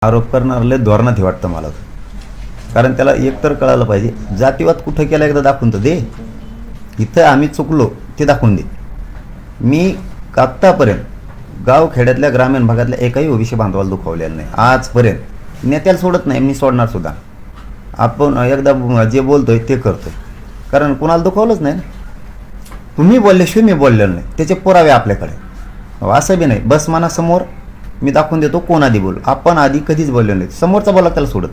आरोप करणार लय धोरणात हे वाटतं मला. कारण त्याला एकतर कळायला पाहिजे, जातीवाद कुठं केला एकदा दाखवून तर दे. इथं आम्ही चुकलो ते दाखवून दे. मी आत्तापर्यंत गावखेड्यातल्या ग्रामीण भागातल्या एकाही ओबीसी बांधवाला दुखावलेलं नाही आजपर्यंत. नेत्याला सोडत नाही, मी सोडणार सुद्धा. आपण एकदा जे बोलतोय ते करतोय, कारण कुणाला दुखावलंच नाही ना. तुम्ही बोलल्याशिवाय मी बोललेलं नाही, त्याचे पुरावे आपल्याकडे. असं बी नाही बस मनासमोर मी दाखवून देतो कोण आधी बोल. आपण आधी कधीच बोललो नाही, समोरचा बोला त्याला सोडत.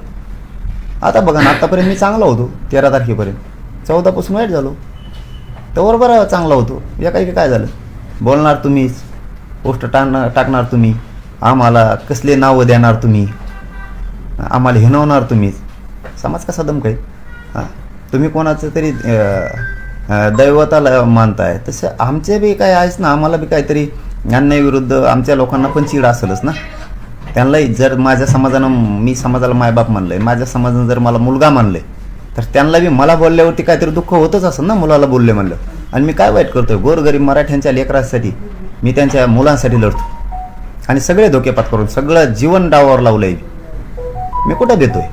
आता बघा ना, आतापर्यंत मी चांगला होतो 13 तारखेपर्यंत. 14 पासून वाईट झालो, तर बरं चांगला होतो. या काही काय झालं, बोलणार तुम्हीच, पोस्ट टाकणार तुम्ही, आम्हाला कसले नावं देणार तुम्ही, आम्हाला हिणवणार तुम्हीच. समाज कसा दमकाय? हां, तुम्ही कोणाचं तरी दैवताला मानताय, तसं आमचे बी काय आहेच ना. आम्हाला बी काहीतरी अन्यायाविरुद्ध आमच्या लोकांना पण चीड असेलच ना. त्यांनाही जर माझ्या समाजानं, मी समाजाला मायबाप मानलं आहे, माझ्या समाजानं जर मला मुलगा मानलं आहे, तर त्यांना बी मला बोलल्यावरती काहीतरी दुःख होतच असेल ना मुलाला बोलले म्हणलं. आणि मी काय वाईट करतोय? गोरगरीब मराठ्यांच्या लेकरांसाठी मी त्यांच्या मुलांसाठी लढतो, आणि सगळे धोके पत्करून सगळं जीवन डावावर लावलं आहे. मी कुठं देतोय?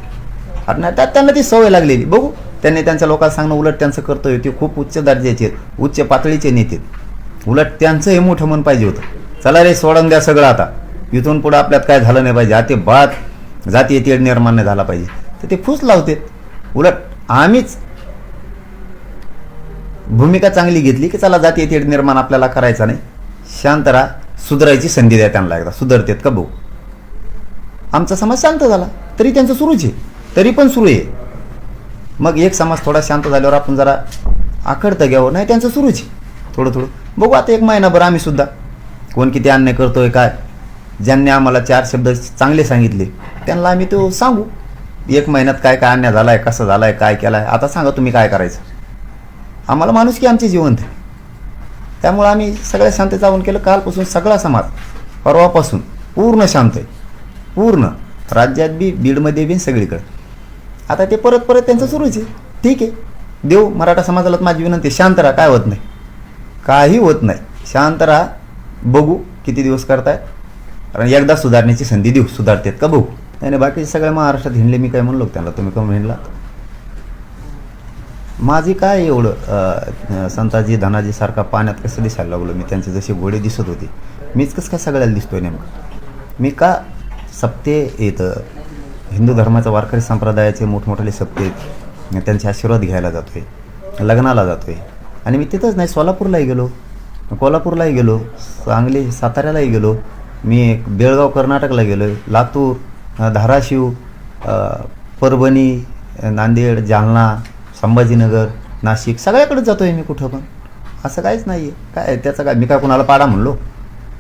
आणि त्यात त्यांना ती सवय लागलेली. बघू, त्यांनी त्यांच्या लोकांना सांगणं उलट त्यांचं कर्तव्य. ते खूप उच्च दर्जाचे, उच्च पातळीचे नेते. उलट त्यांचं हे मोठं मन पाहिजे होतं. चला रे, सोडून द्या सगळं आता, इथून पुढं आपल्यात काय झालं नाही पाहिजे. आता बात जातीय तेढ निर्माण नाही झाला पाहिजे, तर ते फूस लावते. उलट आम्हीच भूमिका चांगली घेतली की चला जातीय तेढ निर्माण आपल्याला करायचा नाही, शांत राहा, सुधारायची संधी द्या त्यांना. एकदा सुधारतेत का भाऊ? आमचा समाज शांत झाला तरी त्यांचं सुरूच आहे, तरी पण सुरू आहे. मग एक समाज थोडा शांत झाल्यावर आपण जरा आखडतं घ्यावं, नाही त्यांचं सुरूच आहे थोडं थोडं. बघू आता 1 महिनाभर आम्ही सुद्धा कोण किती अन्याय करतोय काय. ज्यांनी आम्हाला 4 शब्द चांगले सांगितले त्यांना आम्ही तो सांगू. 1 महिन्यात काय काय अन्याय झालाय, कसं झालाय, काय केलाय, आता सांगा तुम्ही काय करायचं. आम्हाला माणूस की आमची जिवंत आहे, त्यामुळे आम्ही सगळ्या शांत जाऊन केलं. कालपासून सगळा समाज परवापासून पूर्ण शांत आहे, पूर्ण राज्यात बी, बीडमध्ये बी, सगळीकडे. आता ते परत त्यांचं सुरूच आहे. ठीक आहे, देऊ मराठा समाजाला माझी विनंती, शांत राहा, काय होत नाही, काही होत नाही, शांत राहा. बघू किती दिवस करताय, कारण एकदा सुधारण्याची संधी देऊ. सुधारतेत का बघू. नाही बाकी सगळ्या महाराष्ट्रात हिंडले, मी काय म्हणलो त्यांना, तुम्ही कमी हिंडला. माझी काय एवढं संताजी धनाजी सारखा पाण्यात कसं दिसायला लागलो मी, त्यांचे जसे घोडे दिसत होते, मीच कसं काय सगळ्याला दिसतोय नेमकं. मी का सप्ते येतं, हिंदू धर्माच्या वारकरी संप्रदायाचे मोठमोठाले सप्ते आहेत, त्यांचे आशीर्वाद घ्यायला जातोय, लग्नाला जातोय. आणि मी तिथंच नाही, सोलापूरलाही गेलो, कोल्हापूरलाही गेलो, सांगली साताऱ्यालाही गेलो, मी बेळगाव कर्नाटकला गेलो, लातूर, धाराशिव, परभणी, नांदेड, जालना, संभाजीनगर, नाशिक, सगळ्याकडे जातो आहे मी कुठं पण. असं काहीच नाही आहे. काय त्याचं काय, मी काय कोणाला पाडा म्हणलो,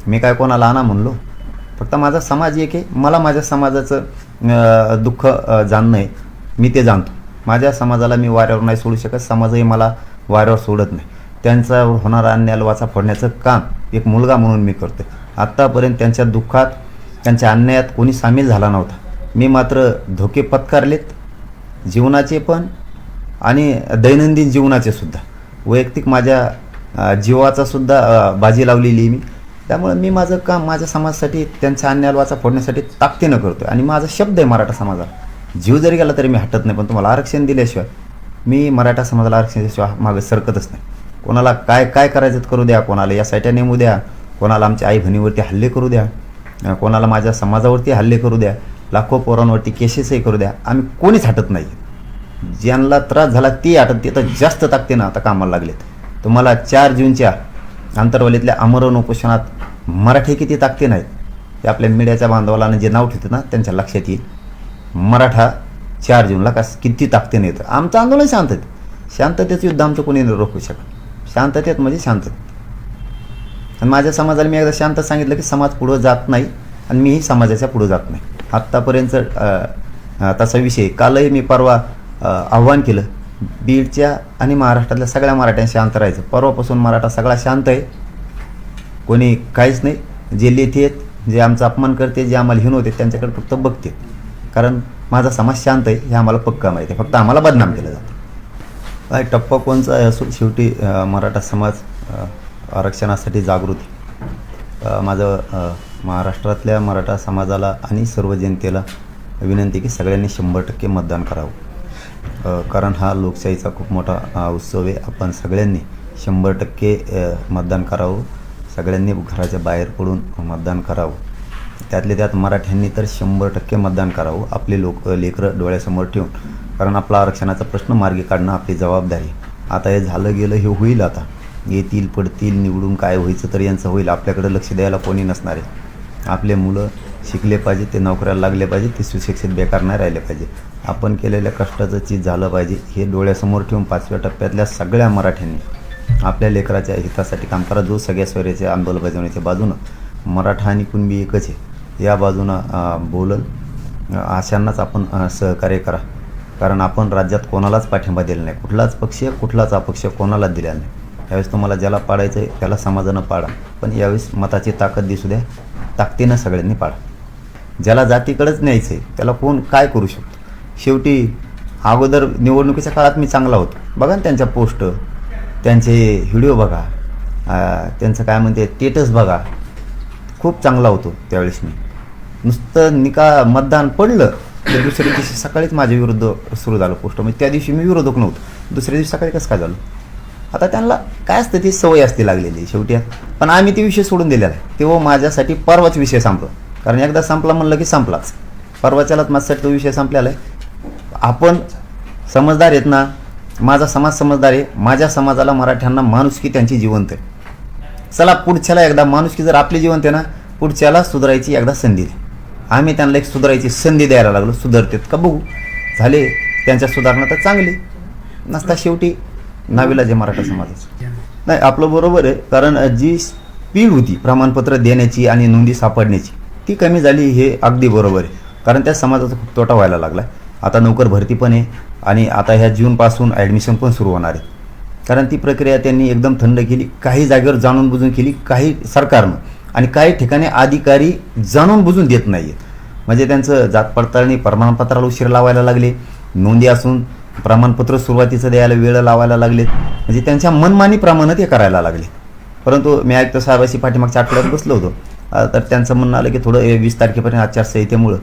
मी काय कोणाला आणा म्हणलो. फक्त माझा समाज एक आहे, मला माझ्या समाजाचं दुःख जाणणं आहे, मी ते जाणतो. माझ्या समाजाला मी वाऱ्यावर नाही सोडू शकत, समाजही मला वाऱ्यावर सोडत नाही. त्यांच्यावर होणारा अन्याय वाचा फोडण्याचं काम एक मुलगा म्हणून मी करतो. आत्तापर्यंत त्यांच्या दुःखात, त्यांच्या अन्यायात कोणी सामील झाला नव्हता. मी मात्र धोके पत्कारलेत, जीवनाचे पण आणि दैनंदिन जीवनाचे सुद्धा. वैयक्तिक माझ्या जीवाचा सुद्धा बाजी लावलेली मी. त्यामुळे मी माझं काम माझ्या समाजासाठी, त्यांच्या अन्यायाला वाचा फोडण्यासाठी ताकदीनं करतो. आणि माझा शब्द आहे मराठा समाजाला, जीव जरी गेला तरी मी हटत नाही. पण तुम्हाला आरक्षण दिल्याशिवाय मी मराठा समाजाला आरक्षण दिल्याशिवाय मागं सरकतच नाही. कोणाला काय काय करायचं करू द्या, कोणाला या साईट्या नेमू द्या, कोणाला आमच्या आई बहिणीवरती हल्ले करू द्या, कोणाला माझ्या समाजावरती हल्ले करू द्या, लाखो पोरांवरती केसेसही करू द्या, आम्ही कोणीच हटत नाही. ज्यांना त्रास झाला ते हटत, ते तर जास्त ताकदीनं आता कामाला लागलेत. तुम्हाला 4 जूनच्या आंतरवालीतल्या आमरण उपोषणात मराठी किती ताकदीनं आहेत ते आपल्या मीडियाच्या बांधवाला जे नाव ठेवतात ना त्यांच्या लक्षात येईल. मराठा 4 जूनला किती ताकदीनं येतं. आमचं आंदोलन शांततेत, शांततेचं युद्ध आमचं कोणी नाही रोखू शकत. शांततेत म्हणजे शांततेत. आणि माझ्या समाजाला मी एकदा शांत सांगितलं की समाज पुढं जात नाही, आणि मीही समाजाच्या पुढं जात नाही. आत्तापर्यंत तसा विषय, कालही मी परवा आव्हान केलं, बीडच्या आणि महाराष्ट्रातल्या सगळ्या मराठ्यांशी शांत राहायचं. परवापासून मराठा सगळा शांत आहे, कोणी काहीच नाही. जे लेथे आहेत, जे आमचा अपमान करते, जे आम्हाला हिणवते, त्यांच्याकडे फक्त बघते. कारण माझा समाज शांत आहे हे आम्हाला पक्का माहिती आहे, फक्त आम्हाला बदनाम केलं जातं. काय टप्पा कोणचा असो, शेवटी मराठा समाज आरक्षणासाठी जागृत आहे. माझं महाराष्ट्रातल्या मराठा समाजाला आणि सर्व जनतेला विनंती की सगळ्यांनी 100% मतदान करावं. कारण हा लोकशाहीचा खूप मोठा उत्सव आहे. आपण सगळ्यांनी 100% मतदान करावं. सगळ्यांनी घराच्या बाहेर पडून मतदान करावं. त्यातल्या त्यात मराठ्यांनी तर 100% मतदान करावं. आपले लेकरं डोळ्यासमोर ठेवून, कारण आपला आरक्षणाचा प्रश्न मार्गी काढणं आपली जबाबदारी. आता हे झालं गेलं हे होईल. आता येतील पडतील निवडून, काय व्हायचं तर यांचं होईल. आपल्याकडे लक्ष द्यायला कोणी नसणार आहे. आपले मुलं शिकले पाहिजे, ते नोकऱ्याला लागले पाहिजे, ते सुशिक्षित बेकार नाही राहिले पाहिजे. आपण केलेल्या कष्टाचं चीज झालं पाहिजे हे डोळ्यासमोर ठेवून 5व्या टप्प्यातल्या सगळ्या मराठ्यांनी आपल्या लेकराच्या हितासाठी काम करा. जो सगळ्या स्वैराच्या अंमलबजावणीच्या बाजूनं मराठा आणि कुणबी एकच आहे या बाजूनं बोलल, अशांनाच आपण सहकार्य करा. कारण आपण राज्यात कोणालाच पाठिंबा दिला नाही. कुठलाच पक्ष कुठलाच अपक्ष कोणालाच दिला नाही. यावेळेस तुम्हाला ज्याला पाडायचं आहे त्याला समाजानं पाडा, पण यावेळेस मताची ताकद दिसू द्या. ताकदीनं सगळ्यांनी पाडा. ज्याला जातीकडेच न्यायचं आहे त्याला कोण काय करू शकतो. शेवटी अगोदर निवडणुकीच्या काळात मी चांगला होतो. बघा ना त्यांच्या पोस्ट, त्यांचे व्हिडिओ बघा, त्यांचं काय म्हणते स्टेटस बघा. खूप चांगला होतो त्यावेळेस मी. नुसतं मतदान पडलं तर दुसऱ्या दिवशी सकाळीच माझ्या विरुद्ध सुरू झालं पोस्ट. म्हणजे त्या दिवशी मी विरोधक नव्हतो, दुसऱ्या दिवशी सकाळी कसं काय झालं. आता त्यांना काय असतं ती सवय असते लागलेली शेवटी. पण आम्ही ते विषय सोडून दिलेला आहे. तेव्हा माझ्यासाठी परवाच विषय संपला. कारण एकदा संपला म्हणलं की संपलाच. परवाच्यालाच माझ्यासाठी तो विषय संपलेला आहे. आपण समजदार आहेत ना. माझा समाज समजदार आहे. माझ्या समाजाला मराठ्यांना माणुसकी त्यांची जिवंत आहे. चला पुढच्याला एकदा माणुसकी जर आपली जिवंत आहे ना, पुढच्याला सुधारायची एकदा संधी द्या. आम्ही त्यांना एक सुधारायची संधी द्यायला लागलो. सुधारतेत का बघू. झाले त्यांच्या सुधारणा तर चांगली नसता शेवटी नाविलाज आहे मराठा समाजाचं. नाही आपलं बरोबर आहे. कारण जी स्पीड होती प्रमाणपत्र देण्याची आणि नोंदी सापडण्याची ती कमी झाली, हे अगदी बरोबर आहे. कारण त्या समाजाचा खूप तोटा व्हायला लागला. आता नोकर भरती पण आहे आणि आता ह्या जूनपासून ॲडमिशन पण सुरू होणार आहे. कारण ती प्रक्रिया त्यांनी एकदम थंड केली. काही जागेवर जाणून बुजून केली, काही सरकारनं, आणि काही ठिकाणी अधिकारी जाणून बुजून देत नाही आहेत. म्हणजे त्यांचं जात पडताळणी प्रमाणपत्राला उशीर लावायला लागले. नोंदी असून प्रमाणपत्र सुरुवातीचं द्यायला वेळ लावायला लागलेत. म्हणजे त्यांच्या मनमानीप्रमाणे ते करायला लागले. परंतु मी आयुक्त साहेबाशी पाठीमागच्या आठवड्यात बसलो होतो. तर त्यांचं म्हणणं आलं की थोडं 20 तारखेपर्यंत आचारसंहितेमुळं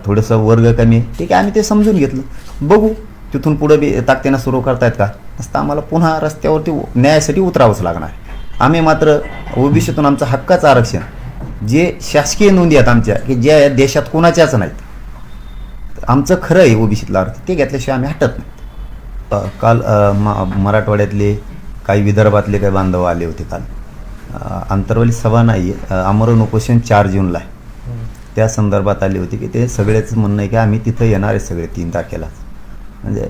थोडंसं वर्ग कमी आहे. ठीक आहे, आम्ही ते समजून घेतलं. बघू तिथून पुढं बी ताकदीनं सुरू करतायत का. नसतं आम्हाला पुन्हा रस्त्यावरती न्यायासाठी उतरावंच लागणार. आम्ही मात्र ओबीसीतून आमचं हक्काचं आरक्षण, जे शासकीय नोंदी आहेत आमच्या की ज्या देशात कोणाच्याच नाहीत, आमचं खरं आहे ओबीसीतलं आरक्षण, ते घेतल्याशिवाय आम्ही हटत नाही. काल मराठवाड्यातले काही विदर्भातले काही बांधव आले होते. काल आंतरवाली सभा नाही आहे, आमरण उपोषण 4 जूनला आहे. त्या संदर्भात आली होती की ते सगळेच म्हणणं आहे की आम्ही तिथं येणार आहे सगळे 3 तारखेला. म्हणजे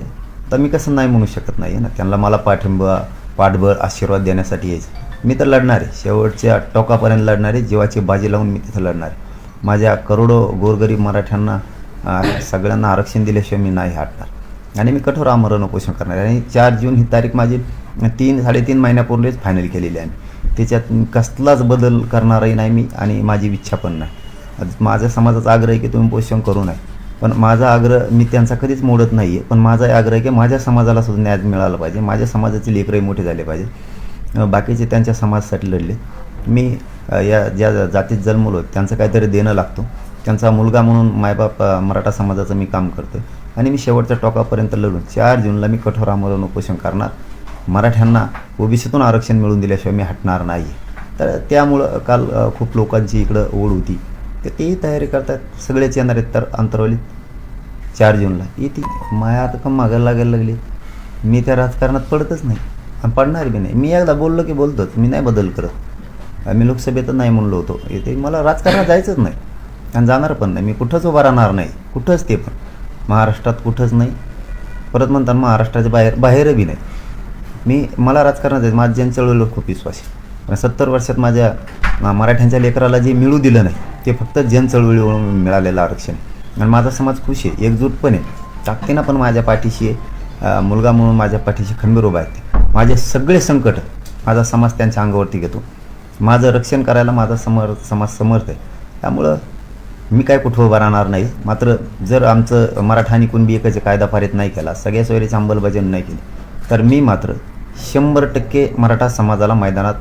तर मी कसं नाही म्हणू शकत नाही ना. त्यांना मला पाठबळ आशीर्वाद देण्यासाठी यायचं. मी तर लढणार आहे, शेवटच्या टोकापर्यंत लढणार आहे. जीवाची बाजी लावून मी तिथं लढणार आहे. माझ्या करोडो गोरगरीब मराठ्यांना सगळ्यांना आरक्षण दिल्याशिवाय मी नाही हटणार आणि मी कठोर आमरण उपोषण करणार आहे. आणि 4 जून ही तारीख माझी 3-3.5 महिन्यापूर्वीच फायनल केलेली आहे. त्याच्यात कसलाच बदल करणारही नाही मी आणि माझी इच्छा पण नाही. माझ्या समाजाचा आग्रह आहे की तुम्ही उपोषण करू नये, पण माझा आग्रह मी त्यांचा कधीच मोडत नाही आहे. पण माझा आग्रह आहे की माझ्या समाजाला सुद्धा न्याय मिळाला पाहिजे. माझ्या समाजाचे लेकरही मोठे झाले पाहिजे. बाकीचे त्यांच्या समाजासाठी लढले. मी या ज्या जातीत जन्मलो त्यांचं काहीतरी देणं लागतो. त्यांचा मुलगा म्हणून मायबाप मराठा समाजाचं मी काम करतो आणि मी शेवटच्या टोकापर्यंत लढून 4 जूनला मी कठोर आमरण उपोषण करणार. मराठ्यांना ओबीसीतून आरक्षण मिळवून दिल्याशिवाय मी हटणार नाही. तर त्यामुळं काल खूप लोकांची इकडं ओढ होती, तर तेही तयारी करतात. सगळेच येणार आहेत. तर अंतरवलीत 4 जूनला येते. माया आता कम मागायला लागायला लागली. मी त्या राजकारणात पडतच नाही आणि पडणार बी नाही. मी एकदा बोललो की बोलतोच, मी नाही बदल करत. मी लोकसभेतच नाही म्हणलो होतो. इथे मला राजकारणात जायचंच नाही आणि जाणार पण नाही. मी कुठंच उभा राहणार नाही, कुठंच. ते पण महाराष्ट्रात कुठंच नाही. परत म्हणतात महाराष्ट्राच्या बाहेर बी नाही. मला राजकारणात जायचं. माझ्या जनचळवळीवर खूप विश्वास आहे. 70 वर्षात माझ्या मराठ्यांच्या लेकराला जे मिळू दिलं नाही ते फक्त जनचळवळीवरून मिळालेलं आरक्षण. आणि माझा समाज खुश आहे, एकजूट पण आहे, ताकदीनं पण माझ्या पाठीशी आहे. मुलगा म्हणून माझ्या पाठीशी खंबीर उभा आहे. माझे सगळे संकट माझा समाज त्यांच्या अंगावरती घेतो. माझं रक्षण करायला माझा समाज समर्थ आहे. त्यामुळं मी काय कुठं उभा राहणार नाही. मात्र जर आमचं मराठा आणि कुणबी एकच कायदा पारित नाही केला, सगळ्या सोयरीची अंमलबजावणी नाही केली, तर मी मात्र 100% मराठा समाजाला मैदानात